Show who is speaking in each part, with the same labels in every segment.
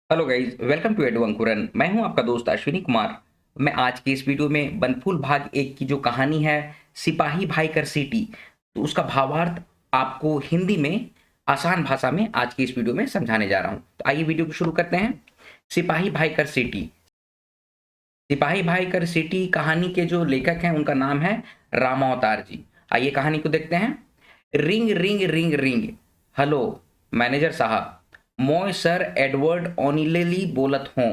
Speaker 1: Hello guys, welcome to Edu Ankuran. मैं हूं आपका दोस्त अश्विनी कुमार। मैं आज के इस वीडियो में बनफूल भाग एक की जो कहानी है सिपाही भाई कर सिटी, तो उसका भावार्थ आपको हिंदी में आसान भाषा में आज की इस वीडियो में समझाने जा रहा हूं। तो आइए वीडियो को शुरू करते हैं। सिपाही भाई कर सिटी। सिपाही भाई कर सिटी कहानी के जो लेखक हैं उनका नाम है रामावतार जी। आइए कहानी को देखते हैं। Ring ring ring ring. Hello manager साहब, मोय सर एडवर्ड ओनिलेली बोलत हों।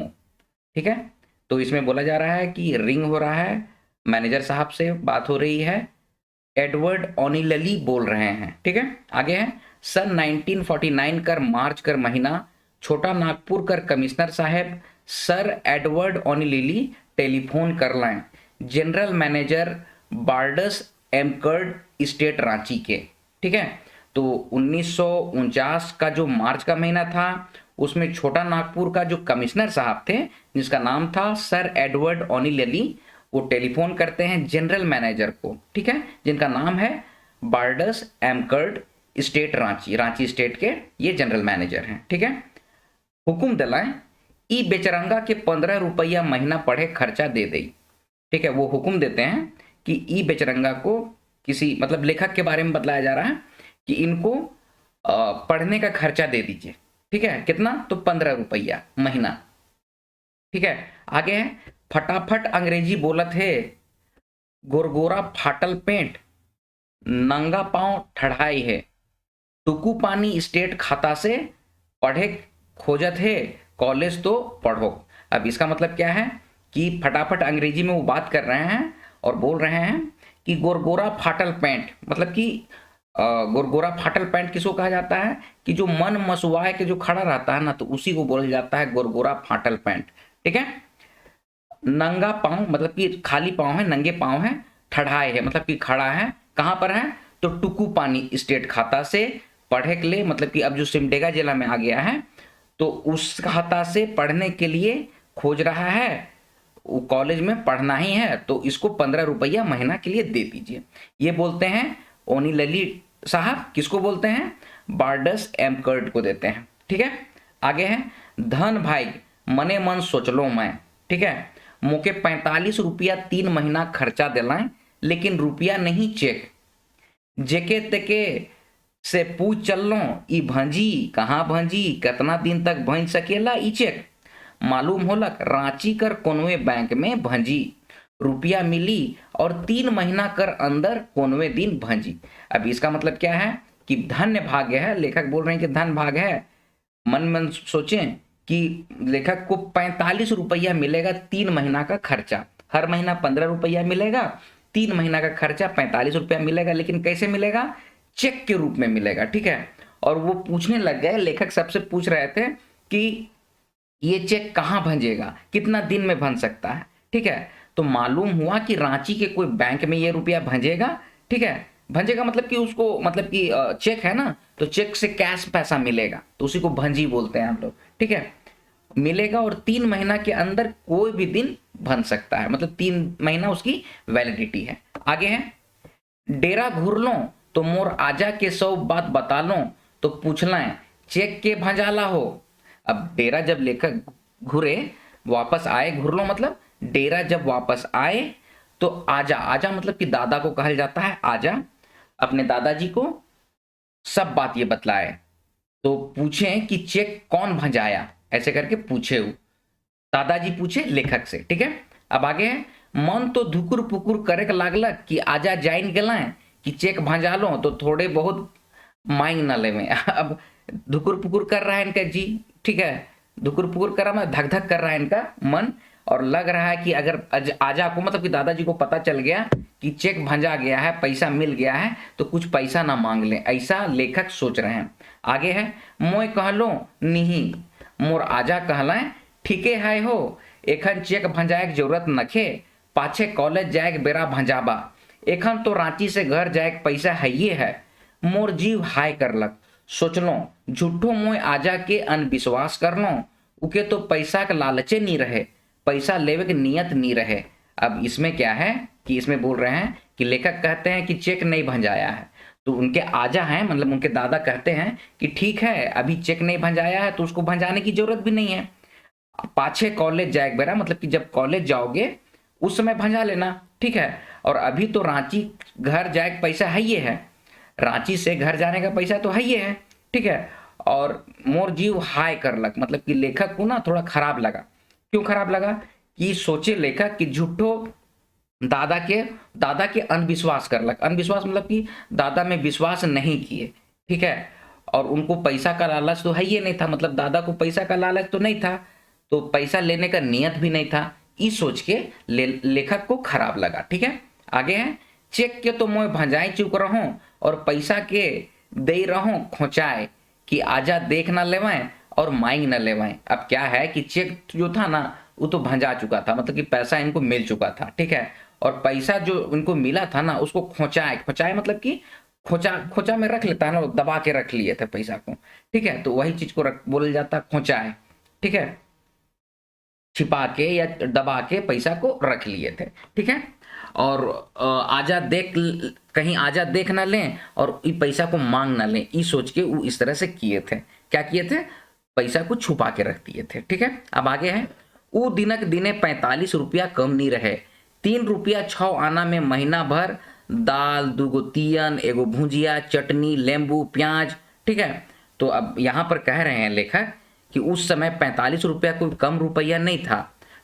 Speaker 1: ठीक है, तो इसमें बोला जा रहा है कि रिंग हो रहा है, मैनेजर साहब से बात हो रही है, एडवर्ड ओनिलेली बोल रहे हैं। ठीक है, आगे है सन 1949 कर मार्च कर महीना, छोटा नागपुर कर कमिश्नर साहब सर एडवर्ड ओनिलेली टेलीफोन कर लाएं, जनरल मैनेजर बार्डस एमकर्ड स्टेट रांची के। ठीक है, तो 1949 का जो मार्च का महीना था उसमें छोटा नागपुर का जो कमिश्नर साहब थे जिसका नाम था सर एडवर्ड ओनिलेली, वो टेलीफोन करते हैं जनरल मैनेजर को। ठीक है, जिनका नाम है बार्डस एमकर्ड स्टेट रांची, रांची स्टेट के ये जनरल मैनेजर हैं। ठीक है, हुकुम दिलाएं ई बेचरंगा के 15 रुपया महीना पढ़े खर्चा दे दे। ठीक है, वो हुक्म देते हैं कि ई बेचरंगा को किसी मतलब लेखक के बारे में बतलाया जा रहा है कि इनको पढ़ने का खर्चा दे दीजिए। ठीक है, कितना? तो 15 रुपया महीना। ठीक है, आगे है फटाफट अंग्रेजी बोलत है, गोरगोरा फाटल पेंट, नंगा पांव ठढ़ाई है, टुकू पानी स्टेट खाता से पढ़े खोजत है, कॉलेज तो पढ़ो। अब इसका मतलब क्या है कि फटाफट अंग्रेजी में वो बात कर रहे हैं और बोल रहे हैं कि गोरगोरा फाटल पैंट, मतलब कि गोरगोरा फाटल पैंट किसको कहा जाता है कि जो मन मसुआए के जो खड़ा रहता है ना, तो उसी को बोला जाता है गोरगोरा फाटल पैंट। ठीक है, नंगा पांव मतलब कि खाली पांव है, नंगे पांव है, ठढ़ाए है मतलब कि खड़ा है, कहां पर है? तो टुकू पानी स्टेट खाता से पढ़े के लिए, मतलब कि अब जो सिमडेगा जिला में आ गया है तो उस खाता से पढ़ने के लिए खोज रहा है, वो कॉलेज में पढ़ना ही है, तो इसको 15 रुपया महीना के लिए दे दीजिए। ये बोलते हैं ओनिलली साहब, किसको बोलते हैं? बार्डस एमकर्ट को देते हैं। ठीक है, आगे है धन भाई मने मन सोच लो मैं। ठीक है, मुके 45 रुपया 3 महीना खर्चा दिलाएं, लेकिन रुपया नहीं चेक, जेके तेके से पूछ चल लो ई भंजी कहाँ भंजी, कितना दिन तक भंज सकेला ई चेक, मालूम होलक रांची कर कोनवे बैंक में भंजी, रुपया मिली और 3 महीना कर अंदर कोनवे दिन भंजी। अब इसका मतलब क्या है कि धन्य भाग्य है, लेखक बोल रहे हैं कि धन भाग है। मन मन सोचें कि लेखक को 45 रुपया मिलेगा 3 महीना का खर्चा, हर महीना 15 रुपया मिलेगा, 3 महीना का खर्चा 45 रुपया मिलेगा, लेकिन कैसे मिलेगा? चेक के रूप में मिलेगा। ठीक है, और वो पूछने लग गए, लेखक सबसे पूछ रहे थे कि ये चेक कहाँ भंजेगा, कितना दिन में भंज सकता है। ठीक है, तो मालूम हुआ कि रांची के कोई बैंक में ये रुपया भंजेगा। ठीक है, भंजेगा मतलब कि उसको मतलब कि चेक है ना, तो चेक से कैश पैसा मिलेगा, तो उसी को भंजी बोलते हैं हम लोग। ठीक है, मिलेगा और 3 महीना के अंदर कोई भी दिन भन सकता है, मतलब 3 महीना उसकी वैलिडिटी है। आगे है डेरा घूर लो तो मोर आजा के 100 बात बता लो, तो पूछ लें चेक के भंजाला हो। अब डेरा जब लेकर घुरे वापस आए, घुर लो मतलब डेरा जब वापस आए तो आजा, आजा मतलब कि दादा को कहा जाता है आजा, अपने दादाजी को सब बात ये बतलाए, तो पूछे कि चेक कौन भंजाया, ऐसे करके पूछे वो दादाजी पूछे लेखक से। ठीक है, अब आगे है मन तो धुकुर पुकुर करे लागलक कि आजा जाइन गलाएं कि चेक भंजा लो, तो थोड़े बहुत मांग न ले में अब धुकुर पुकुर कर रहा है इनका जी। ठीक है, धुकुर पुकुर कर रहा है, धक धक कर रहा है इनका मन, और लग रहा है कि अगर आजा को मतलब कि दादाजी को पता चल गया कि चेक भंजा गया है, पैसा मिल गया है, तो कुछ पैसा ना मांग लें, ऐसा लेखक सोच रहे हैं। आगे है मोय कहलो नहीं, मोर आजा कहलाएं ठीके है हो, एखन चेक भंजाए के जरूरत नखे, पाछे कॉलेज जाए के बेरा भंजाबा, एखन तो रांची से घर जाए के पैसा है ये है, मोर जीव हाय करलक, सोच लो झूठो मोय आजा के अनविश्वास कर लो, उके तो पैसा के लालचे नहीं रहे, पैसा लेवे के नियत नहीं रहे। अब इसमें क्या है कि इसमें बोल रहे हैं कि लेखक कहते हैं कि चेक नहीं भंजाया है, तो उनके आजा हैं मतलब उनके दादा कहते हैं कि ठीक है अभी चेक नहीं भंजाया है तो उसको भंजाने की जरूरत भी नहीं है, पाछे कॉलेज जाए बेरा, मतलब कि जब कॉलेज जाओगे उस समय भंजा लेना, ठीक है। और अभी तो रांची घर जाए के पैसा है ये है, रांची से घर जाने का पैसा तो है ये है, ठीक है। और मोर जीव हाय करलक, मतलब कि लेखक को ना थोड़ा खराब लगा। क्यों खराब लगा? कि सोचे लेखक कि झूठो दादा के अंधविश्वास करलक। अंधविश्वास मतलब कि दादा में विश्वास नहीं किए, ठीक है। और उनको पैसा का लालच तो है ही नहीं था, मतलब दादा को पैसा का लालच तो नहीं था, तो पैसा लेने का नियत भी नहीं था। इस सोच के लेखक को खराब लगा, ठीक है। आगे है, चेक के तो मैं भंजाई चुक रहूं और पैसा के दे रहूं खोचाए, कि आजा देख ना लेवाएं और मांग ना लेवाएं। अब क्या है कि चेक जो था ना वो तो भंजा चुका था, मतलब कि पैसा इनको मिल चुका था, ठीक है। और पैसा जो इनको मिला था ना उसको खोचाए, खोचाए मतलब कि खोचा खोचा में रख लेता है ना, दबा के रख लिए थे पैसा को, ठीक है। तो वही चीज को बोला जाता है खोचाए, ठीक है। छिपा के या दबा के पैसा को रख लिए थे, ठीक है। और आजा देख, कहीं आजा देख ना लें और ई पैसा को मांग ना लें, ई सोच के वो इस तरह से किए थे। क्या किए थे? पैसा को छुपा के रख दिए थे, ठीक है। अब आगे है, ऊ दिनक दिने 45 रुपया कम नहीं रहे, 3 रुपया 6 आना में महीना भर दाल, दूगो तियन, एगो भुजिया, चटनी, नींबू, प्याज, ठीक है। तो अब यहाँ पर कह रहे हैं लेखक कि उस समय 45 रुपया कोई कम रुपया नहीं था,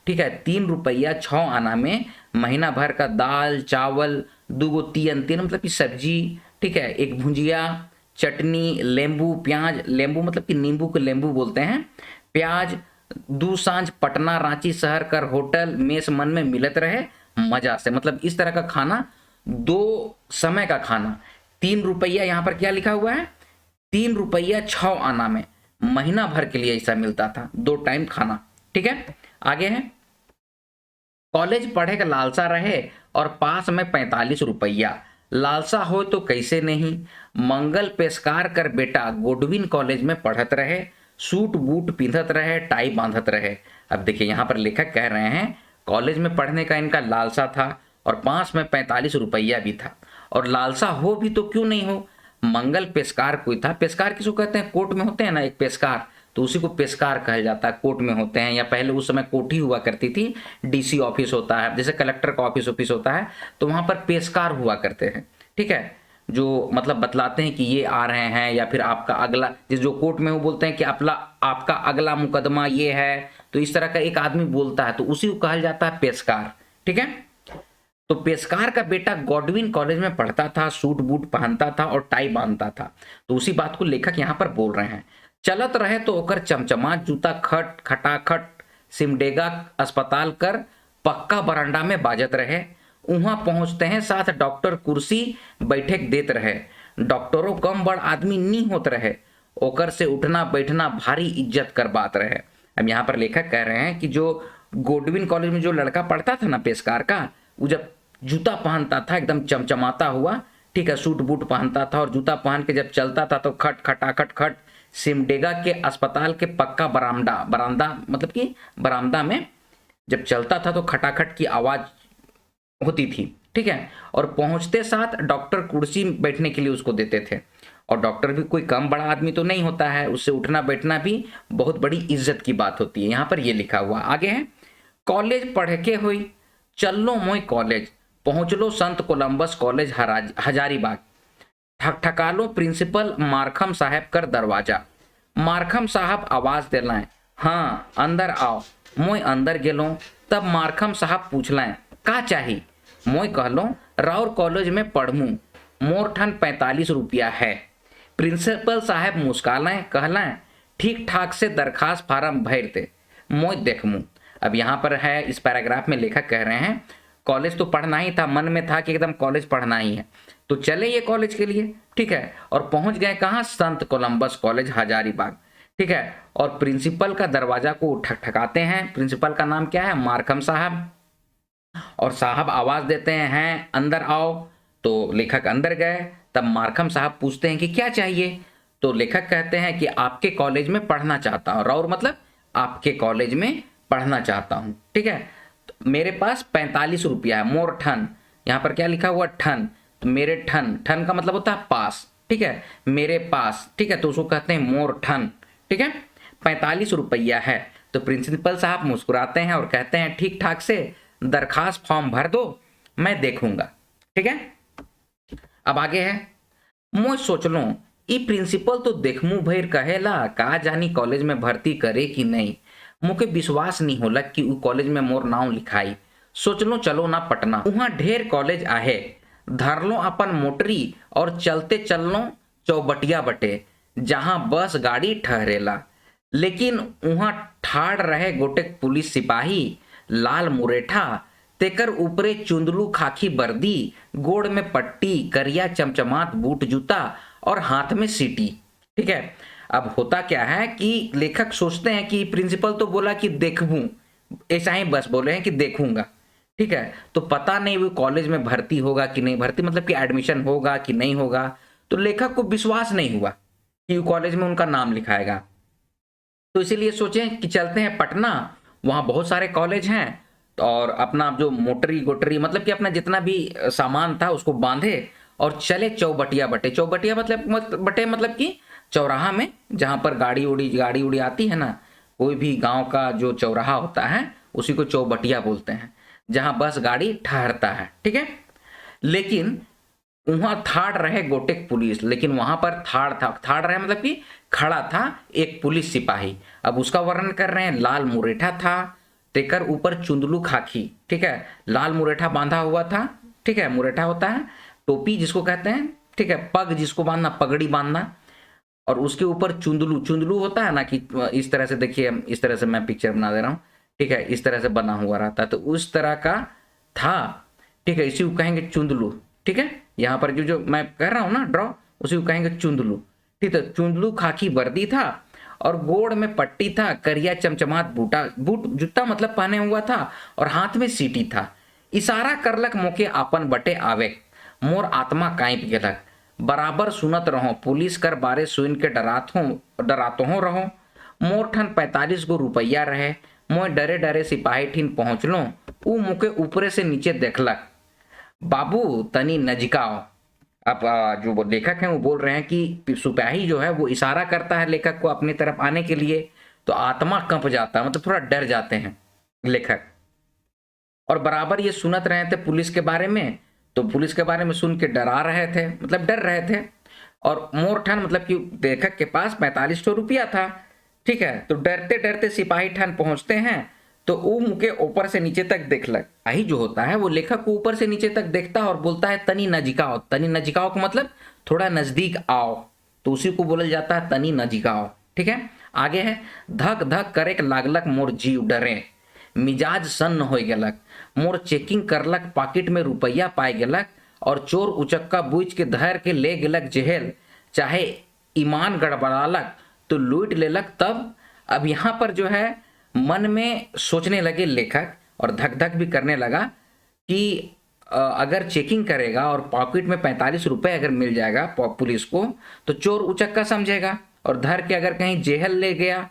Speaker 1: ठीक है। 3 रुपया 6 आना में महीना भर का दाल, चावल, दूगो तियन, तियन मतलब कि सब्जी, ठीक है, एक भुजिया, चटनी, नींबू, प्याज, नींबू मतलब कि नींबू को नींबू बोलते हैं, प्याज, दू सांझ पटना रांची शहर कर होटल मेस मन में मिलत रहे मजा से। मतलब इस तरह का खाना, 2 समय का खाना, 3 रुपया, यहाँ पर क्या लिखा हुआ है, 3 रुपया 6 आना में महीना भर के लिए ऐसा मिलता था, 2 टाइम खाना, ठीक है। आगे है, कॉलेज पढ़े का लालसा रहे और पास में 45 रुपया, लालसा हो तो कैसे नहीं, मंगल पेशकार कर बेटा गोडविन कॉलेज में पढ़त रहे, सूट बूट पिंधत रहे, टाई बांधत रहे। अब देखिए यहाँ पर लेखक कह रहे हैं कॉलेज में पढ़ने का इनका लालसा था और पास में 45 रुपया भी था। और लालसा हो भी तो क्यों नहीं हो, मंगल पेशकार कोई था, पेशकार किसको कहते हैं, कोर्ट में होते हैं ना एक पेशकार, तो उसी को पेशकार कहा जाता है, कोर्ट में होते हैं। या पहले उस समय कोठी हुआ करती थी, डीसी ऑफिस होता है, जैसे कलेक्टर का ऑफिस होता है, तो वहां पर पेशकार हुआ करते हैं, ठीक है। जो मतलब बतलाते हैं कि ये आ रहे हैं, या फिर आपका अगला, जिस जो कोर्ट में वो बोलते हैं कि आपका अगला मुकदमा ये है, तो इस तरह का एक आदमी बोलता है, तो उसी को कहा जाता है पेशकार, ठीक है। तो पेशकार का बेटा गॉडविन कॉलेज में पढ़ता था, सूट बूट पहनता था और टाई बांधता था। तो उसी बात को लेखक यहाँ पर बोल रहे हैं। चलत रहे तो ओकर चमचमा जूता खट खटाखट सिमडेगा अस्पताल कर पक्का बरांडा में बाजत रहे, वहां पहुंचते हैं साथ डॉक्टर कुर्सी बैठे देत रहे, डॉक्टरों कम बड़ आदमी नी होत रहे, ओकर से उठना बैठना भारी इज्जत कर बात रहे। अब यहाँ पर लेखक कह रहे हैं कि जो गोडविन कॉलेज में जो लड़का पढ़ता था ना पेशकार का, वो जब जूता पहनता था एकदम चमचमाता हुआ, ठीक है, सूट बूट पहनता था और जूता पहन के जब चलता था तो खट खटाखट खट सिमडेगा के अस्पताल के पक्का बरामदा मतलब कि बरामदा में जब चलता था तो खटाखट की आवाज होती थी, ठीक है। और पहुंचते साथ डॉक्टर कुर्सी बैठने के लिए उसको देते थे, और डॉक्टर भी कोई कम बड़ा आदमी तो नहीं होता है, उससे उठना बैठना भी बहुत बड़ी इज्जत की बात होती है। यहाँ पर ये लिखा हुआ आगे है, कॉलेज पढ़ के हुई चलो मोई कॉलेज, पहुंच लो संत कोलंबस कॉलेज हजारीबाग, ठकठकालो प्रिंसिपल मारखम साहब कर दरवाजा, मारखम साहब आवाज दिलाएं, हाँ अंदर आओ। मोय अंदर गेलो, तब मारखम साहब पूछलें का चाही, मोय कहलो राउर कॉलेज में पढ़ूं, मोर ठन 45 रुपया है। प्रिंसिपल साहब मुस्कालें, कहलें ठीक ठाक से दरखास्त फार्म भर दे, मोय देखूं। अब यहाँ पर है, इस पैराग्राफ में लेखक कह रहे हैं कॉलेज तो पढ़ना ही था, मन में था कि एकदम कॉलेज पढ़ना ही है, तो चले ये कॉलेज के लिए, ठीक है। और पहुंच गए कहाँ, संत कोलंबस कॉलेज हजारीबाग, ठीक है। और प्रिंसिपल का दरवाजा को ठकठकाते हैं, प्रिंसिपल का नाम क्या है, मारखम साहब, और साहब आवाज देते हैं अंदर आओ। तो लेखक अंदर गए, तब मारखम साहब पूछते हैं कि क्या चाहिए, तो लेखक कहते हैं कि आपके कॉलेज में पढ़ना चाहता हूँ, और मतलब आपके कॉलेज में पढ़ना चाहता हूँ, ठीक है। तो मेरे पास 45 रुपया है, मोर ठन, यहाँ पर क्या लिखा हुआ ठन, तो मेरे ठन, ठन का मतलब होता है पास, ठीक है, मेरे पास, ठीक है, तो उसको कहते हैं मोर ठन, ठीक है, 45 रुपया है। तो प्रिंसिपल साहब मुस्कुराते हैं और कहते हैं ठीक ठाक से दरखास्त फॉर्म भर दो, मैं देखूंगा। ठीक है, अब आगे है, मैं सोच लूं ई प्रिंसिपल तो देखमू भैर कहेला का जानी कॉलेज में भर्ती करे कि नहीं। मुके विश्वास नहीं होला कि उ कॉलेज में मोर नाम लिखाई। सोच लो चलो ना पटना, वहां ढेर कॉलेज आहे, धर लो अपन मोटरी और चलते चल लो चौबटिया बटे, जहां बस गाड़ी ठहरेला। लेकिन वहां ठाड़ रहे गोटेक पुलिस सिपाही, लाल मुरेठा, तेकर ऊपरे चुंदलू खाकी वर्दी, गोड़ में पट्टी, करिया चमचमात बूट जूता और हाथ में सीटी। ठीक है, अब होता क्या है कि लेखक सोचते हैं कि प्रिंसिपल तो बोला कि देखूं, ऐसा ही बस बोले हैं कि देखूंगा। ठीक है, तो पता नहीं वो कॉलेज में भर्ती होगा कि नहीं, भर्ती मतलब कि एडमिशन होगा कि नहीं होगा। तो लेखक को विश्वास नहीं हुआ कि वो कॉलेज में उनका नाम लिखाएगा, तो इसीलिए सोचे कि चलते हैं पटना, वहां बहुत सारे कॉलेज हैं, और अपना जो मोटरी गोटरी मतलब कि अपना जितना भी सामान था उसको बांधे और चले चौबटिया बटे। चौबटिया बटे मतलब कि चौराहा में जहां पर गाड़ी उड़ी आती है ना, कोई भी गांव का जो चौराहा होता है उसी को चौबटिया बोलते हैं, जहां बस गाड़ी ठहरता है। ठीक है, लेकिन वहां थाड़ रहे गोटेक पुलिस, लेकिन वहां पर थाड़ रहे मतलब कि खड़ा था एक पुलिस सिपाही। अब उसका वर्णन कर रहे हैं, लाल मुरेठा था, तेकर ऊपर चुंदलू खाकी। ठीक है, लाल मुरेठा बांधा हुआ था। ठीक है, मुरेठा होता है टोपी जिसको कहते हैं। ठीक है, पग जिसको बांधना, पगड़ी बांधना, और उसके ऊपर चुंदलू, चुंदलू होता है ना कि इस तरह से, देखिए इस तरह से मैं पिक्चर बना दे रहा हूं। ठीक है, इस तरह से बना हुआ रहता, तो उस तरह का था। ठीक है, इसी को कहेंगे चुंदलू। ठीक है, यहाँ पर जो मैं कह रहा हूँ ना ड्रॉ, उसी को कहेंगे चुंदलू। ठीक है, चुंदलू खाकी वर्दी था और गोड़ में पट्टी था, करिया चमचमात बूट जूता मतलब पहने हुआ था, और हाथ में सीटी था। इशारा करलक मोके आपन बटे आवे, मोर आत्मा कांप गेलक। बराबर सुनत रहो, पुलिस कर बारे सुन के डरातो हो रहो। मोर ठन 45 गो रुपया रहे, मोय डरे डरे सिपाही ठीन पहुंच लो। ऊ मुके ऊपरे से नीचे देखलक, बाबू तनी नजकाओ। अब जो वो लेखक हैं वो बोल रहे हैं कि सिपाही जो है वो इशारा करता है लेखक को अपनी तरफ आने के लिए, तो आत्मा कंप जाता है, मतलब थोड़ा डर जाते हैं लेखक। और बराबर ये सुनत रहे थे पुलिस के बारे में, तो पुलिस के बारे में सुन के डरा रहे थे, मतलब डर रहे थे। और मोर ठन मतलब कि लेखक के पास 4500 रुपया था। ठीक है, तो डरते डरते सिपाही ठन पहुंचते हैं, तो वो मुके ऊपर से नीचे तक देखलक। आई जो होता है वो लेखक को ऊपर से नीचे तक देखता है और बोलता है तनी नजिकाओ। तनी नजिकाओ का मतलब थोड़ा नजदीक आओ, तो उसी को बोला जाता है तनी नजिकाओ। ठीक है, आगे है, धक धक करे लागलक मोर जीव डरे, मिजाज सन्न हो गेलक। मोर चेकिंग करलक, पॉकेट में रुपया पाए गेलक, और चोर उचक्का बूझ के धर के ले गेलक जेल। चाहे ईमान गड़बड़ालक तो लूट लेलक तब। अब यहाँ पर जो है मन में सोचने लगे लेखक, और धक धक भी करने लगा कि अगर चेकिंग करेगा और पॉकेट में 45 रुपए अगर मिल जाएगा पुलिस को, तो चोर उचक्का समझेगा और धर के अगर कहीं जेल ले गया,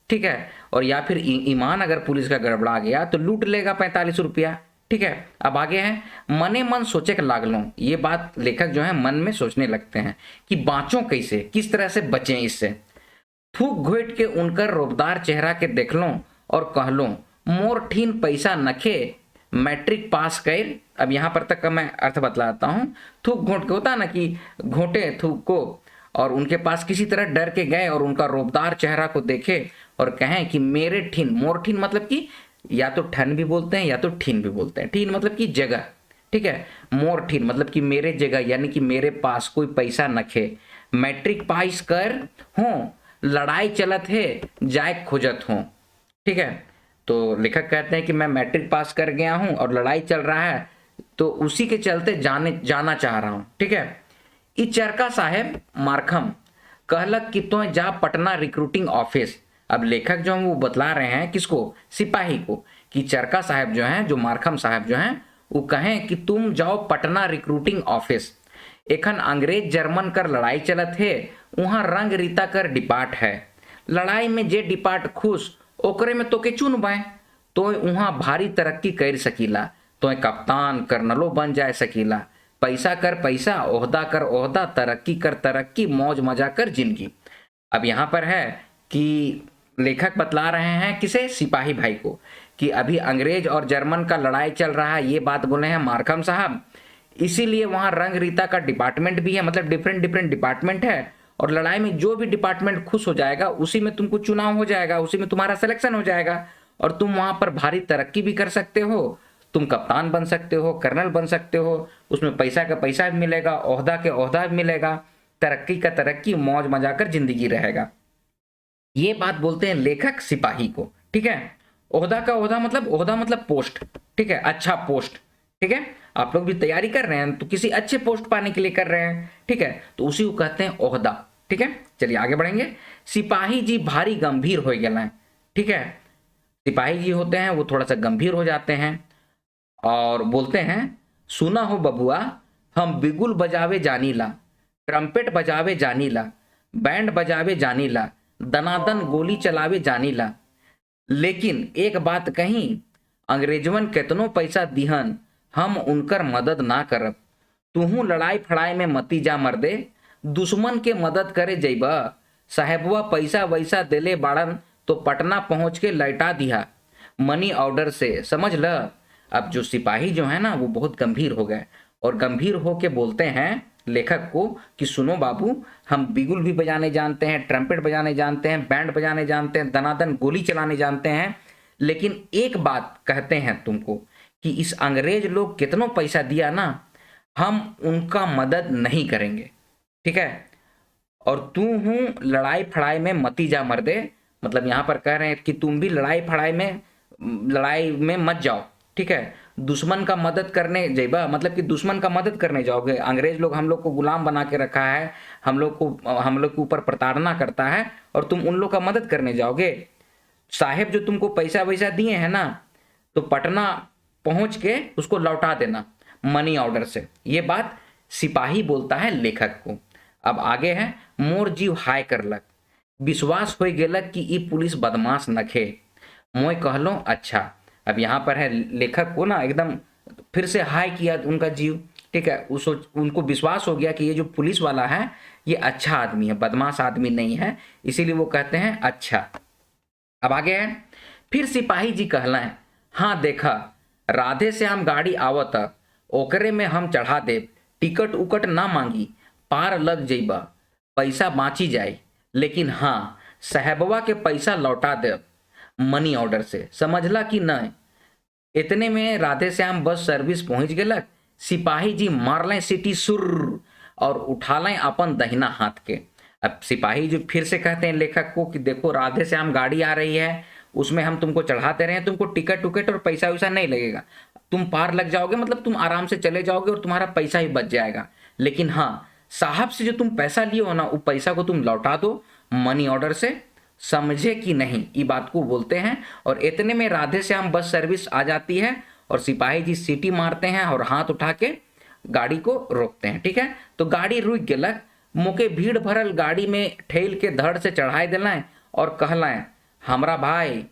Speaker 1: ठीक है, और या फिर ईमान अगर पुलिस का गड़बड़ा गया तो लूट लेगा 45 रुपया। ठीक है, अब आगे है, मने मन सोचे के लागलो। ये बात लेखक जो है मन में सोचने लगते हैं कि बाँचो कैसे, किस तरह से बचें इससे। थूक घोट के उनकर रोबदार चेहरा के देख लो और कह लो, मोर ठीन पैसा नखे, मैट्रिक पास कर। अब यहाँ पर तक का मैं अर्थ बतलाता हूँ। थूक घोट के होता है ना कि घोटे थूक को, और उनके पास किसी तरह डर के गए और उनका रोबदार चेहरा को देखे और कहें कि मेरे ठीन, मोर ठीन मतलब कि या तो ठन भी बोलते हैं या तो ठीन भी बोलते हैं। ठीन मतलब कि जगह, ठीक है, मोर ठीन मतलब कि मेरे जगह, यानी कि मेरे पास कोई पैसा नखे। मैट्रिक पास कर हो, लड़ाई चलत है जाए खोजत हो। ठीक है, तो लेखक कहते हैं कि मैं मैट्रिक पास कर गया हूं और लड़ाई चल रहा है, तो उसी के चलते जाना चाह रहा हूं। ठीक है, ई चरका साहेब मारखम कहलक कि तो जा पटना रिक्रूटिंग ऑफिस। अब लेखक जो है वो बतला रहे हैं किसको, सिपाही को, कि चरका साहब जो हैं, जो मारखम साहब जो हैं, वो कहें कि तुम जाओ पटना रिक्रूटिंग ऑफिस। एखन अंग्रेज जर्मन कर लड़ाई चलत है, वहां रंग रीता कर डिपार्ट है। लड़ाई में जे डिपार्ट खुश ओकरे में तोके चुनबे, तो वहां भारी तरक्की कर सकीला, तो कप्तान कर्नलो बन जाए सकीला। पैसा कर पैसा, ओहदा कर ओहदा, तरक्की कर तरक्की, मौज मजा कर जिंदगी। अब यहाँ पर है कि लेखक बतला रहे हैं किसे, सिपाही भाई को, कि अभी अंग्रेज और जर्मन का लड़ाई चल रहा है, ये बात बोले हैं मार्कम साहब। इसीलिए वहां रंग रीता का डिपार्टमेंट भी है, मतलब डिफरेंट डिफरेंट डिपार्टमेंट है, और लड़ाई में जो भी डिपार्टमेंट खुश हो जाएगा उसी में तुमको चुनाव हो जाएगा, उसी में तुम्हारा सिलेक्शन हो जाएगा, और तुम वहां पर भारी तरक्की भी कर सकते हो। तुम कप्तान बन सकते हो, कर्नल बन सकते हो, उसमें पैसा का पैसा भी मिलेगा, ओहदा के ओहदा भी मिलेगा, तरक्की का तरक्की, मौज मजा कर जिंदगी रहेगा। ये बात बोलते हैं लेखक सिपाही को, ठीक है। ओहदा का ओहदा मतलब पोस्ट, ठीक है, अच्छा पोस्ट, ठीक है। आप लोग भी तैयारी कर रहे हैं तो किसी अच्छे पोस्ट पाने के लिए कर रहे हैं, ठीक है, तो उसी को कहते हैं ओहदा, ठीक है। चलिए आगे बढ़ेंगे। सिपाही जी भारी गंभीर हो गए, ठीक है। सिपाही जी होते हैं वो थोड़ा सा गंभीर हो जाते हैं और बोलते हैं, सुना हो बबुआ, हम बिगुल बजावे जानीला, ट्रम्पेट बजावे जानीला, बैंड बजावे जानीला, दनादन गोली चलावे जानीला, लेकिन एक बात कहीं, अंग्रेजवन केतनो पैसा दिहन, हम उनकर मदद ना करब। तुहू लड़ाई फड़ाई में मती जा मर्दे, दुश्मन के मदद करे जइबा, साहेबवा पैसा वैसा देले बाड़न तो पटना पहुंच के लौटा दिया मनी ऑर्डर से, समझ ल। अब जो सिपाही जो है ना वो बहुत गंभीर हो गए, और गंभीर होके बोलते हैं लेखक को कि सुनो बाबू, हम बिगुल भी बजाने जानते हैं, ट्रम्पेट बजाने जानते हैं, बैंड बजाने जानते हैं, दनादन गोली चलाने जानते हैं, लेकिन एक बात कहते हैं तुमको कि इस अंग्रेज लोग कितनों पैसा दिया ना, हम उनका मदद नहीं करेंगे, ठीक है। और तू हूं लड़ाई फड़ाई में मती जा मर्दे, मतलब यहां पर कह रहे हैं कि तुम भी लड़ाई में मत जाओ, ठीक है। दुश्मन का मदद करने जइबा, मतलब कि दुश्मन का मदद करने जाओगे। अंग्रेज लोग हम लोग को गुलाम बना के रखा है, हम लोग के ऊपर प्रताड़ना करता है, और तुम उन लोग का मदद करने जाओगे। साहेब जो तुमको पैसा वैसा दिए हैं ना, तो पटना पहुंच के उसको लौटा देना मनी ऑर्डर से। ये बात सिपाही बोलता है लेखक को। अब आगे है, मोर जीव हाय करलक, विश्वास हो गेलक कि ई पुलिस बदमाश नखे, मोय कहलो अच्छा। अब यहाँ पर है लेखक को ना एकदम फिर से हाय किया उनका जीव, ठीक है। उनको विश्वास हो गया कि ये जो पुलिस वाला है ये अच्छा आदमी है, बदमाश आदमी नहीं है, इसीलिए वो कहते हैं अच्छा। अब आगे है, फिर सिपाही जी कहलाएं, हाँ देखा राधे से हम गाड़ी आवत, ओकरे में हम चढ़ा देव, टिकट उकट ना मांगी, पार लग जइबा, पैसा बाँची जाए, लेकिन हाँ साहेबवा के पैसा लौटा देव मनी ऑर्डर से, समझला कि नहीं। इतने में राधे श्याम बस सर्विस पहुंच गेलक, सिपाही जी मारलें सीटी सुर और उठालें अपन दहिना हाथ के। अब सिपाही जी फिर से कहते हैं लेखक को कि देखो राधे श्याम गाड़ी आ रही है, उसमें हम तुमको चढ़ाते रहे हैं, तुमको टिकट उकट और पैसा वैसा नहीं लगेगा, तुम पार लग जाओगे, मतलब तुम आराम से चले जाओगे और तुम्हारा पैसा ही बच जाएगा, लेकिन हाँ साहब से जो तुम पैसा लिए हो ना वो पैसा को तुम लौटा दो मनी ऑर्डर से, समझे कि नहीं, ये बात को बोलते हैं। और इतने में राधे श्याम बस सर्विस आ जाती है और सिपाही जी सीटी मारते हैं और हाथ उठा के गाड़ी को रोकते हैं, ठीक है। तो गाड़ी रुक गेलक, मोके भीड़ भरल गाड़ी में ठेल के धड़ से चढ़ाई दिलाएं और कहलाएं, हमरा भाई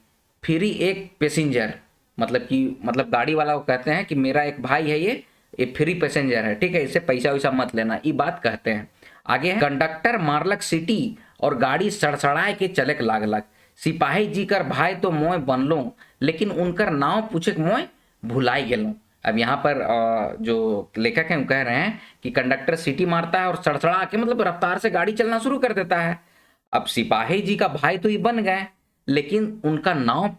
Speaker 1: फ्री एक पैसेंजर, मतलब गाड़ी वाला को कहते हैं कि मेरा एक भाई है, ये फ्री पैसेंजर है, ठीक है, इससे पैसा वैसा मत लेना, ये बात कहते हैं। आगे है, कंडक्टर मारलक सीटी और गाड़ी सड़सड़ाए के चलक लागलक, सिपाही जी कर भाई तो मोय बनलो, लेकिन उनकर नाव पूछे मोय भुलाई गेलो। अब यहाँ पर जो लेखक हैं वो कह रहे हैं कि कंडक्टर सीटी मारता है और सड़सड़ा के मतलब रफ्तार से गाड़ी चलना शुरू कर देता है। अब सिपाही जी का भाई तो ये बन गए, लेकिन उनका नाम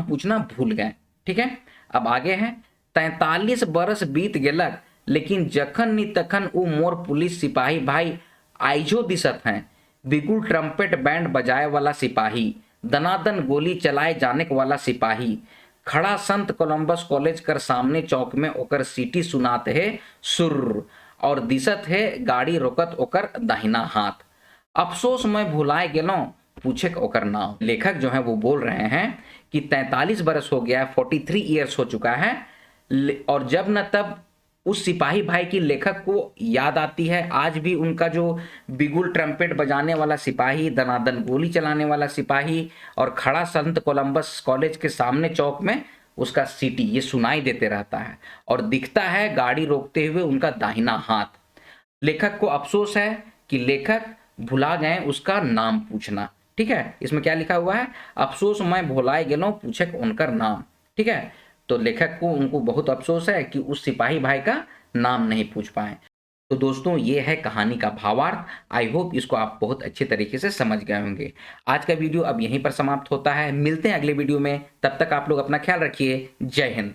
Speaker 1: पूछना भूल गए, ठीक है। अब आगे है, 43 बरस बीत गेलक, लेकिन जखन नी तखन उ मोर पुलिस सिपाही भाई आइजो दिसत हैं, बिगुल ट्रम्पेट बैंड बजाए वाला सिपाही, दनादन गोली चलाए जाने वाला सिपाही, खड़ा संत कोलंबस कॉलेज कर सामने चौक में ओकर सीटी सुनात है सुर, और दिसत है गाड़ी रोकत ओकर दाहिना हाथ, अफसोस मैं भुलाए गेलो पूछे ओकर नाम। लेखक जो है वो बोल रहे हैं कि 43 बरस हो गया है, 43 ईयर्स हो चुका है, और जब न तब उस सिपाही भाई की लेखक को याद आती है। आज भी उनका जो बिगुल ट्रम्पेट बजाने वाला सिपाही, दनादन गोली चलाने वाला सिपाही और खड़ा संत कोलंबस कॉलेज के सामने चौक में उसका सीटी ये सुनाई देते रहता है, और दिखता है गाड़ी रोकते हुए उनका दाहिना हाथ। लेखक को अफसोस है कि लेखक भुला गए उसका नाम पूछना, ठीक है, इसमें क्या लिखा हुआ है, अफसोस मैं भुलाए गेलो पूछे उनकर नाम। ठीक है, तो लेखक को उनको बहुत अफसोस है कि उस सिपाही भाई का नाम नहीं पूछ पाए। तो दोस्तों ये है कहानी का भावार्थ। आई होप इसको आप बहुत अच्छे तरीके से समझ गए होंगे। आज का वीडियो अब यहीं पर समाप्त होता है, मिलते हैं अगले वीडियो में, तब तक आप लोग अपना ख्याल रखिए। जय हिंद।